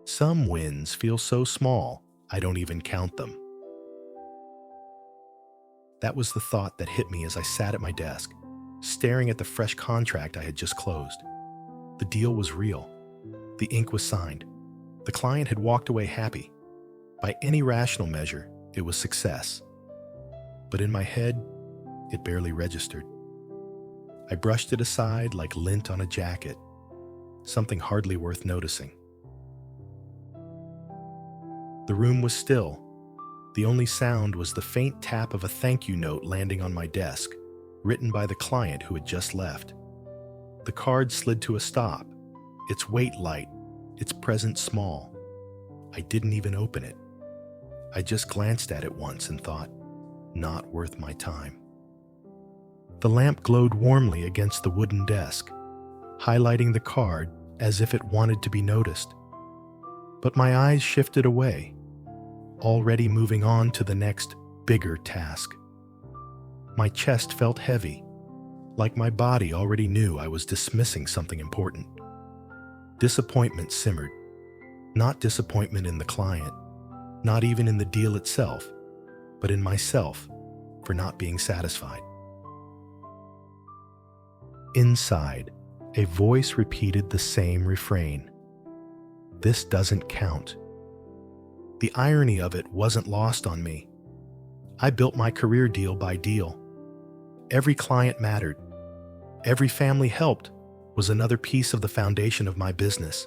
Some wins feel so small, I don't even count them. That was the thought that hit me as I sat at my desk, staring at the fresh contract I had just closed. The deal was real. The ink was signed. The client had walked away happy. By any rational measure, it was success. But in my head, it barely registered. I brushed it aside like lint on a jacket, something hardly worth noticing. The room was still. The only sound was the faint tap of a thank you note landing on my desk, written by the client who had just left. The card slid to a stop, its weight light, its presence small. I didn't even open it. I just glanced at it once and thought, not worth my time. The lamp glowed warmly against the wooden desk, highlighting the card as if it wanted to be noticed. But my eyes shifted away, already moving on to the next, bigger task. My chest felt heavy, like my body already knew I was dismissing something important. Disappointment simmered. Not disappointment in the client, not even in the deal itself, but in myself for not being satisfied. Inside, a voice repeated the same refrain. This doesn't count. The irony of it wasn't lost on me. I built my career deal by deal. Every client mattered. Every family helped was another piece of the foundation of my business.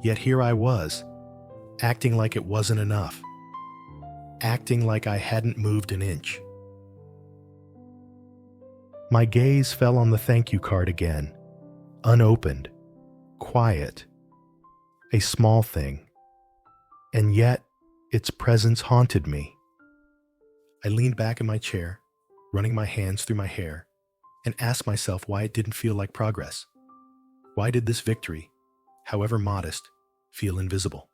Yet here I was, acting like it wasn't enough. Acting like I hadn't moved an inch. My gaze fell on the thank you card again, unopened, quiet, a small thing, and yet its presence haunted me. I leaned back in my chair, running my hands through my hair, and asked myself why it didn't feel like progress. Why did this victory, however modest, feel invisible?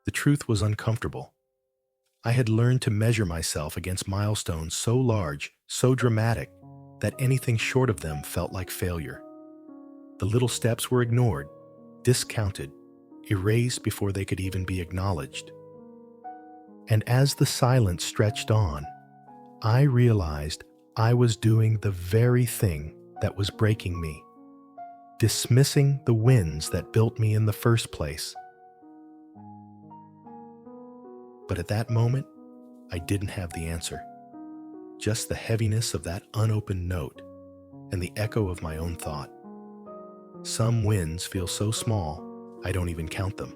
The truth was uncomfortable. I had learned to measure myself against milestones so large, so dramatic, that anything short of them felt like failure. The little steps were ignored, discounted, erased before they could even be acknowledged. And as the silence stretched on, I realized I was doing the very thing that was breaking me, dismissing the wins that built me in the first place. But at that moment, I didn't have the answer. Just the heaviness of that unopened note and the echo of my own thought. Some wins feel so small, I don't even count them.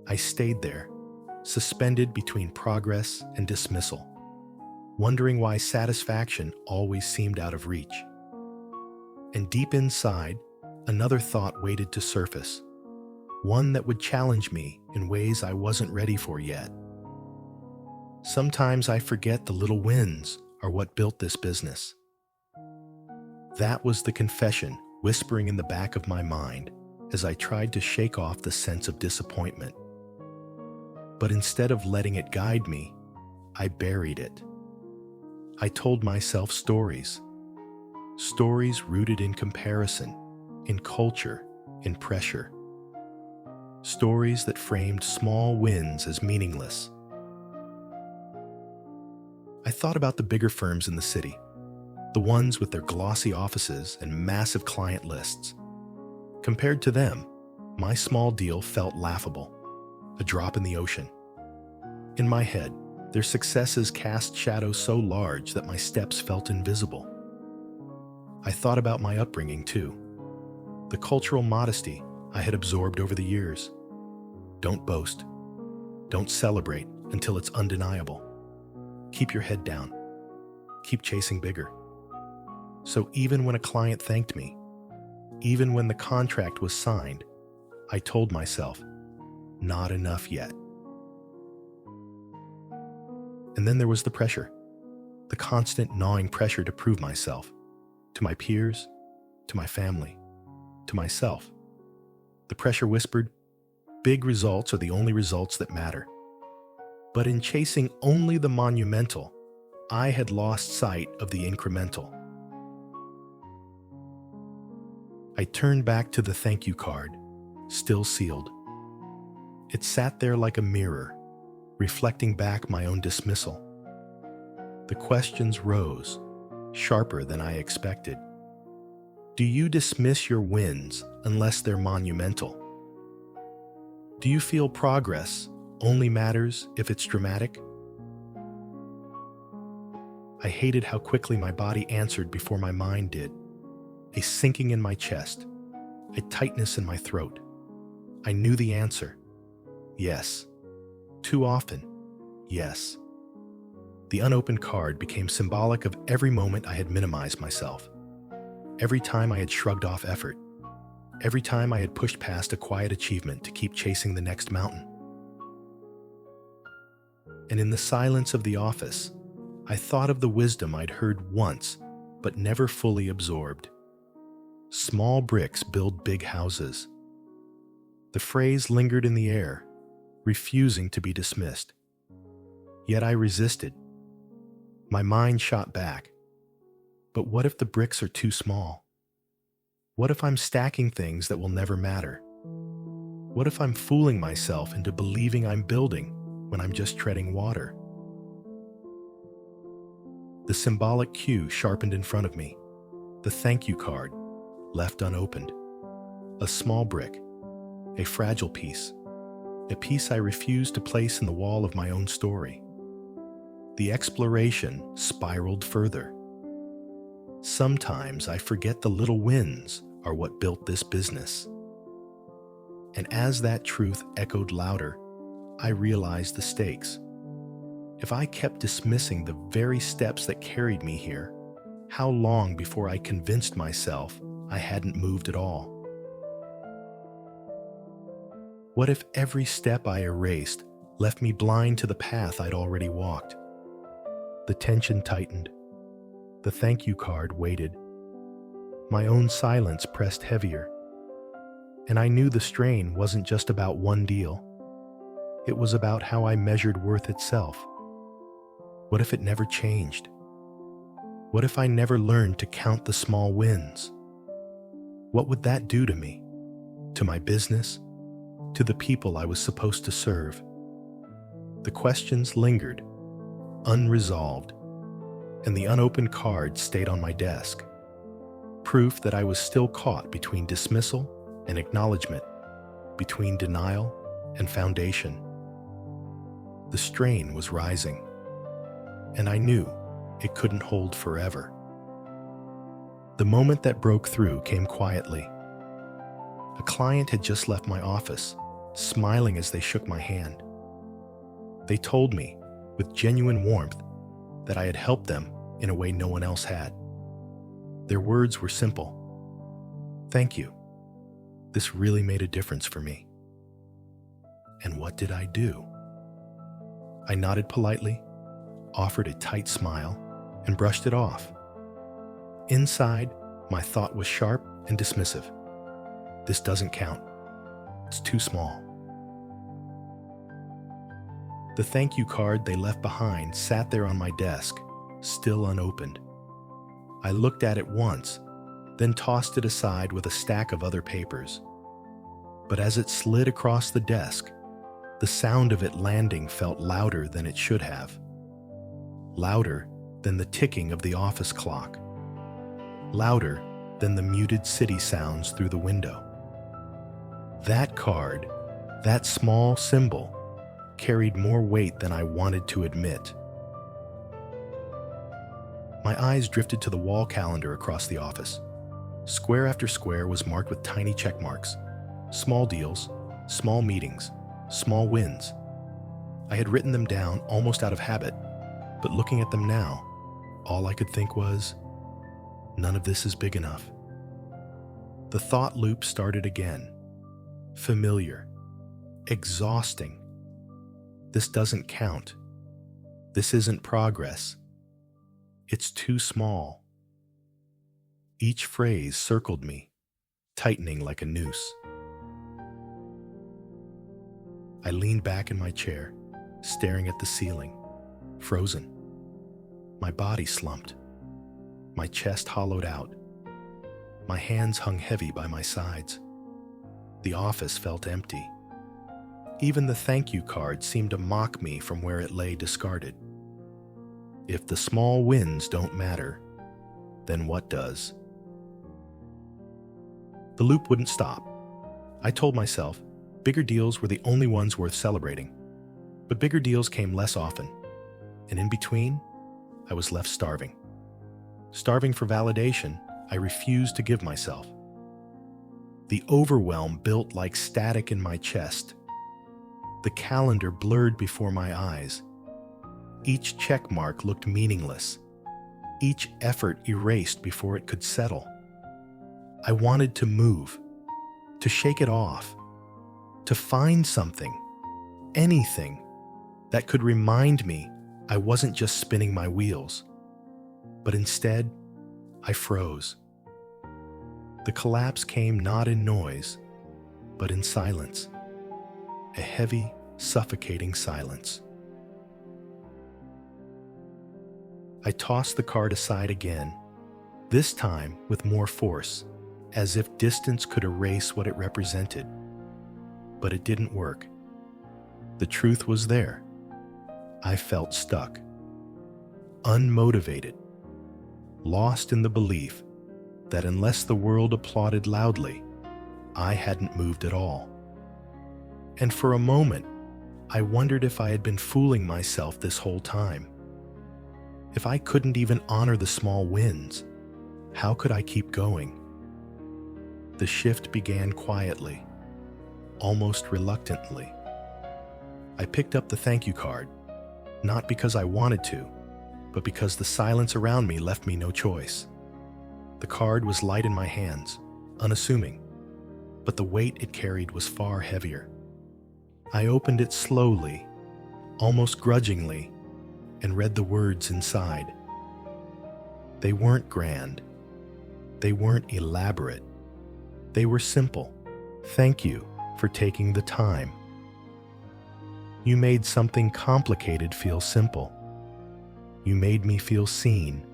I stayed there, suspended between progress and dismissal, wondering why satisfaction always seemed out of reach. And deep inside, another thought waited to surface, one that would challenge me in ways I wasn't ready for yet. Sometimes I forget the little wins are what built this business. That was the confession whispering in the back of my mind as I tried to shake off the sense of disappointment. But instead of letting it guide me, I buried it. I told myself stories. Stories rooted in comparison, in culture, in pressure. Stories that framed small wins as meaningless. I thought about the bigger firms in the city, the ones with their glossy offices and massive client lists. Compared to them, my small deal felt laughable, a drop in the ocean. In my head, their successes cast shadows so large that my steps felt invisible. I thought about my upbringing too, the cultural modesty I had absorbed over the years. Don't boast. Don't celebrate until it's undeniable. Keep your head down. Keep chasing bigger. So even when a client thanked me, even when the contract was signed, I told myself, not enough yet. And then there was the pressure, the constant gnawing pressure to prove myself, to my peers, to my family, to myself. The pressure whispered, big results are the only results that matter. But in chasing only the monumental, I had lost sight of the incremental. I turned back to the thank you card, still sealed. It sat there like a mirror, reflecting back my own dismissal. The questions rose, sharper than I expected. Do you dismiss your wins unless they're monumental? Do you feel progress only matters if it's dramatic? I hated how quickly my body answered before my mind did. A sinking in my chest, a tightness in my throat. I knew the answer. Yes. Too often, yes. The unopened card became symbolic of every moment I had minimized myself. Every time I had shrugged off effort. Every time I had pushed past a quiet achievement to keep chasing the next mountain. And in the silence of the office, I thought of the wisdom I'd heard once, but never fully absorbed. Small bricks build big houses. The phrase lingered in the air, refusing to be dismissed. Yet I resisted. My mind shot back. But what if the bricks are too small? What if I'm stacking things that will never matter? What if I'm fooling myself into believing I'm building when I'm just treading water? The symbolic cue sharpened in front of me. The thank you card, left unopened. A small brick, a fragile piece, a piece I refused to place in the wall of my own story. The exploration spiraled further. Sometimes I forget the little wins are what built this business. And as that truth echoed louder, I realized the stakes. If I kept dismissing the very steps that carried me here, how long before I convinced myself I hadn't moved at all? What if every step I erased left me blind to the path I'd already walked? The tension tightened. The thank you card waited. My own silence pressed heavier. And I knew the strain wasn't just about one deal. It was about how I measured worth itself. What if it never changed? What if I never learned to count the small wins? What would that do to me? To my business? To the people I was supposed to serve? The questions lingered, unresolved, and the unopened card stayed on my desk. Proof that I was still caught between dismissal and acknowledgement, between denial and foundation. The strain was rising, and I knew it couldn't hold forever. The moment that broke through came quietly. A client had just left my office, smiling as they shook my hand. They told me, with genuine warmth, that I had helped them in a way no one else had. Their words were simple. Thank you. This really made a difference for me. And what did I do? I nodded politely, offered a tight smile, and brushed it off. Inside, my thought was sharp and dismissive. This doesn't count. It's too small. The thank you card they left behind sat there on my desk, still unopened. I looked at it once, then tossed it aside with a stack of other papers. But as it slid across the desk, the sound of it landing felt louder than it should have. Louder than the ticking of the office clock. Louder than the muted city sounds through the window. That card, that small symbol, carried more weight than I wanted to admit. My eyes drifted to the wall calendar across the office. Square after square was marked with tiny check marks. Small deals, small meetings, small wins. I had written them down almost out of habit, but looking at them now, all I could think was, none of this is big enough. The thought loop started again. Familiar. Exhausting. This doesn't count. This isn't progress. It's too small. Each phrase circled me, tightening like a noose. I leaned back in my chair, staring at the ceiling, frozen. My body slumped. My chest hollowed out. My hands hung heavy by my sides. The office felt empty. Even the thank you card seemed to mock me from where it lay discarded. If the small wins don't matter, then what does? The loop wouldn't stop. I told myself bigger deals were the only ones worth celebrating. But bigger deals came less often. And in between, I was left starving. Starving for validation I refused to give myself. The overwhelm built like static in my chest. The calendar blurred before my eyes. Each check mark looked meaningless. Each effort erased before it could settle. I wanted to move, to shake it off, to find something, anything, that could remind me I wasn't just spinning my wheels. But instead, I froze. The collapse came not in noise, but in silence. A heavy, suffocating silence. I tossed the card aside again, this time with more force, as if distance could erase what it represented. But it didn't work. The truth was there. I felt stuck, unmotivated, lost in the belief that unless the world applauded loudly, I hadn't moved at all. And for a moment, I wondered if I had been fooling myself this whole time. If I couldn't even honor the small wins, how could I keep going? The shift began quietly, almost reluctantly. I picked up the thank you card, not because I wanted to, but because the silence around me left me no choice. The card was light in my hands, unassuming, but the weight it carried was far heavier. I opened it slowly, almost grudgingly, and read the words inside. They weren't grand. They weren't elaborate. They were simple. Thank you for taking the time. You made something complicated feel simple. You made me feel seen.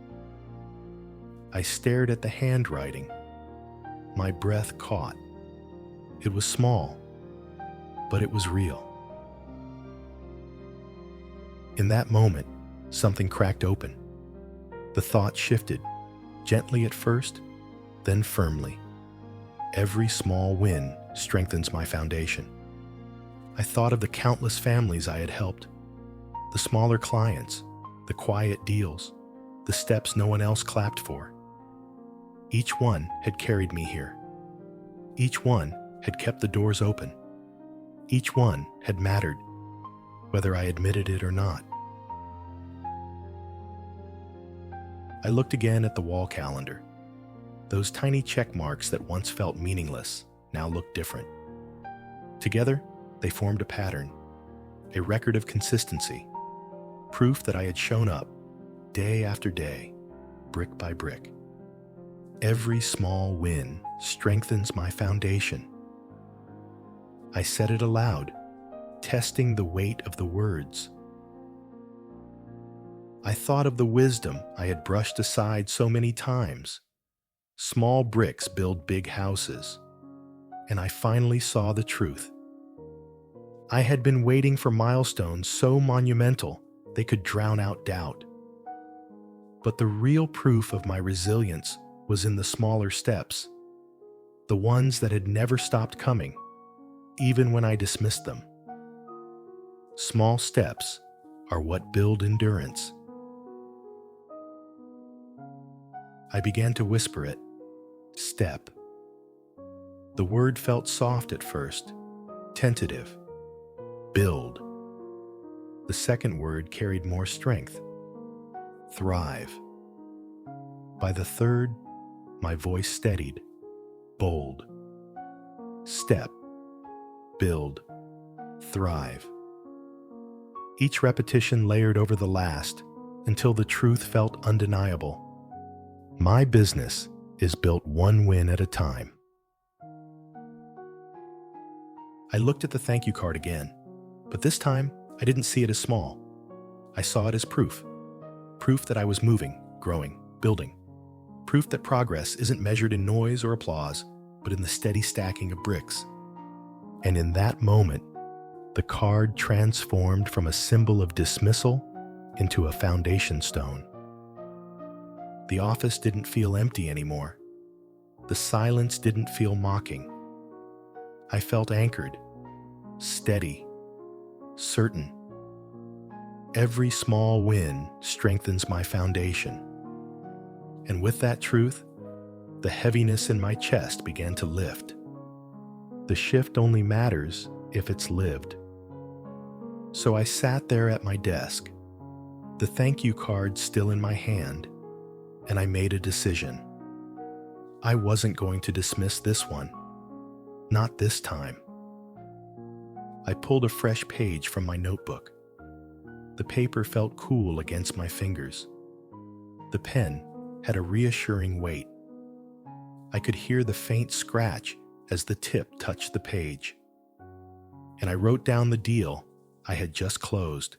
I stared at the handwriting. My breath caught. It was small, but it was real. In that moment, something cracked open. The thought shifted, gently at first, then firmly. Every small win strengthens my foundation. I thought of the countless families I had helped, the smaller clients, the quiet deals, the steps no one else clapped for. Each one had carried me here. Each one had kept the doors open. Each one had mattered, whether I admitted it or not. I looked again at the wall calendar. Those tiny check marks that once felt meaningless now looked different. Together, they formed a pattern, a record of consistency, proof that I had shown up day after day, brick by brick. Every small win strengthens my foundation. I said it aloud, testing the weight of the words. I thought of the wisdom I had brushed aside so many times. Small bricks build big houses. And I finally saw the truth. I had been waiting for milestones so monumental they could drown out doubt. But the real proof of my resilience was in the smaller steps, the ones that had never stopped coming, even when I dismissed them. Small steps are what build endurance. I began to whisper it, step. The word felt soft at first, tentative. Build. The second word carried more strength. Thrive. By the third, my voice steadied. Bold. Step. Build. Thrive. Each repetition layered over the last until the truth felt undeniable. My business is built one win at a time. I looked at the thank you card again, but this time I didn't see it as small. I saw it as proof. Proof that I was moving, growing, building. proof that progress isn't measured in noise or applause, but in the steady stacking of bricks. And in that moment, the card transformed from a symbol of dismissal into a foundation stone. The office didn't feel empty anymore. The silence didn't feel mocking. I felt anchored, steady, certain. Every small win strengthens my foundation. And with that truth, the heaviness in my chest began to lift. The shift only matters if it's lived. So I sat there at my desk, the thank you card still in my hand, and I made a decision. I wasn't going to dismiss this one. Not this time. I pulled a fresh page from my notebook. The paper felt cool against my fingers. The pen had a reassuring weight. I could hear the faint scratch as the tip touched the page. And I wrote down the deal I had just closed.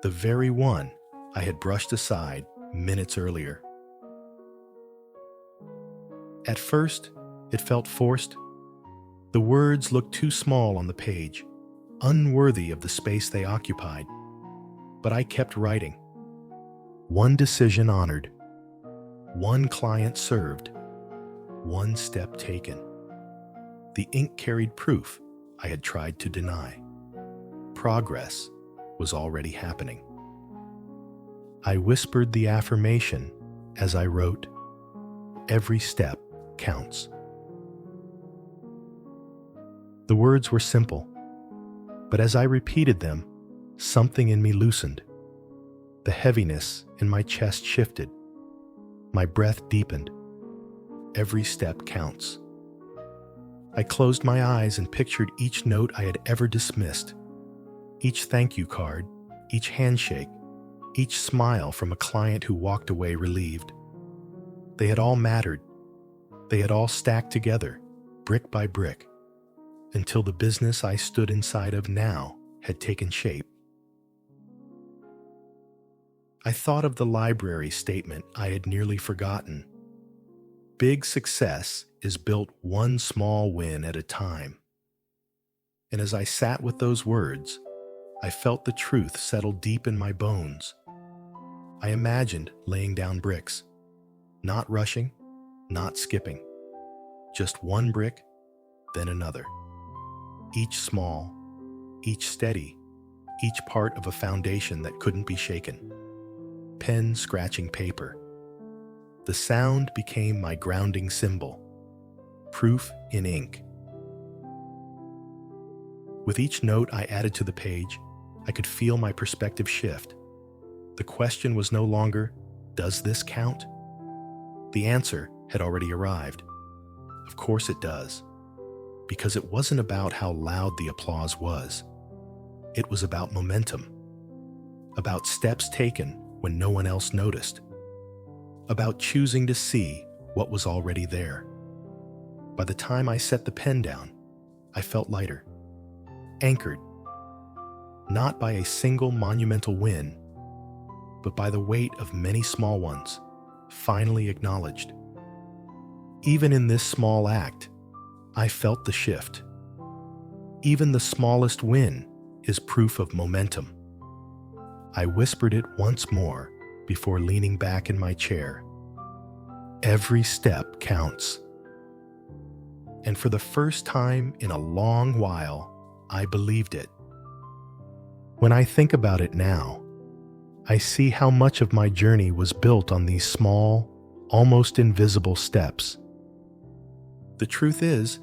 The very one I had brushed aside minutes earlier. At first, it felt forced. The words looked too small on the page, unworthy of the space they occupied. But I kept writing. One decision honored. One client served. One step taken. The ink carried proof I had tried to deny. Progress was already happening. I whispered the affirmation as I wrote, "Every step counts." The words were simple, but as I repeated them, something in me loosened. The heaviness in my chest shifted. My breath deepened. Every step counts. I closed my eyes and pictured each note I had ever dismissed, each thank you card, each handshake, each smile from a client who walked away relieved. They had all mattered. They had all stacked together, brick by brick, until the business I stood inside of now had taken shape. I thought of the library statement I had nearly forgotten. Big success is built one small win at a time. And as I sat with those words, I felt the truth settle deep in my bones. I imagined laying down bricks, not rushing, not skipping, just one brick, then another. Each small, each steady, each part of a foundation that couldn't be shaken. Pen scratching paper. The sound became my grounding symbol, proof in ink. With each note I added to the page, I could feel my perspective shift. The question was no longer, does this count? The answer had already arrived. Of course it does, because it wasn't about how loud the applause was. It was about momentum, about steps taken when no one else noticed, about choosing to see what was already there. By the time I set the pen down, I felt lighter, anchored, not by a single monumental win, but by the weight of many small ones, finally acknowledged. Even in this small act, I felt the shift. Even the smallest win is proof of momentum. I whispered it once more before leaning back in my chair. Every step counts. And for the first time in a long while, I believed it. When I think about it now, I see how much of my journey was built on these small, almost invisible steps. The truth is,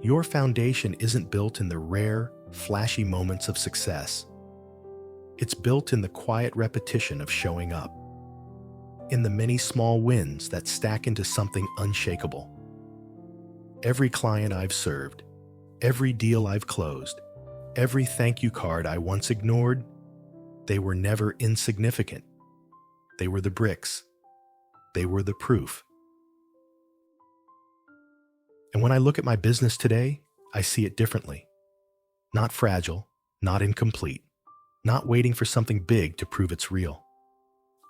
your foundation isn't built in the rare, flashy moments of success. It's built in the quiet repetition of showing up, in the many small wins that stack into something unshakable. Every client I've served, every deal I've closed, every thank you card I once ignored, they were never insignificant. They were the bricks. They were the proof. And when I look at my business today, I see it differently. Not fragile, not incomplete, not waiting for something big to prove it's real.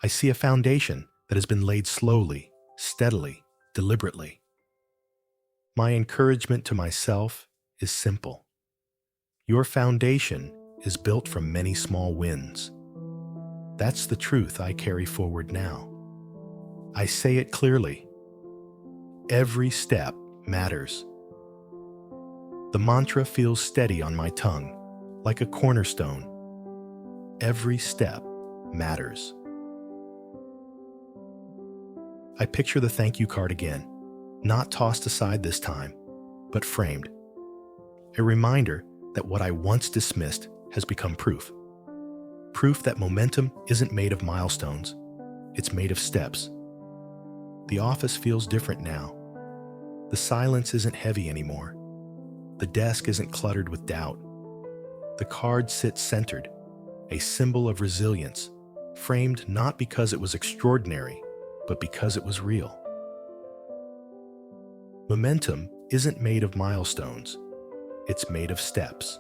I see a foundation that has been laid slowly, steadily, deliberately. My encouragement to myself is simple. Your foundation is built from many small wins. That's the truth I carry forward now. I say it clearly. Every step matters. The mantra feels steady on my tongue, like a cornerstone. Every step matters. I picture the thank you card again, not tossed aside this time, but framed. A reminder that what I once dismissed has become proof. Proof that momentum isn't made of milestones, it's made of steps. The office feels different now. The silence isn't heavy anymore. The desk isn't cluttered with doubt. The card sits centered, a symbol of resilience, framed not because it was extraordinary, but because it was real. Momentum isn't made of milestones, it's made of steps.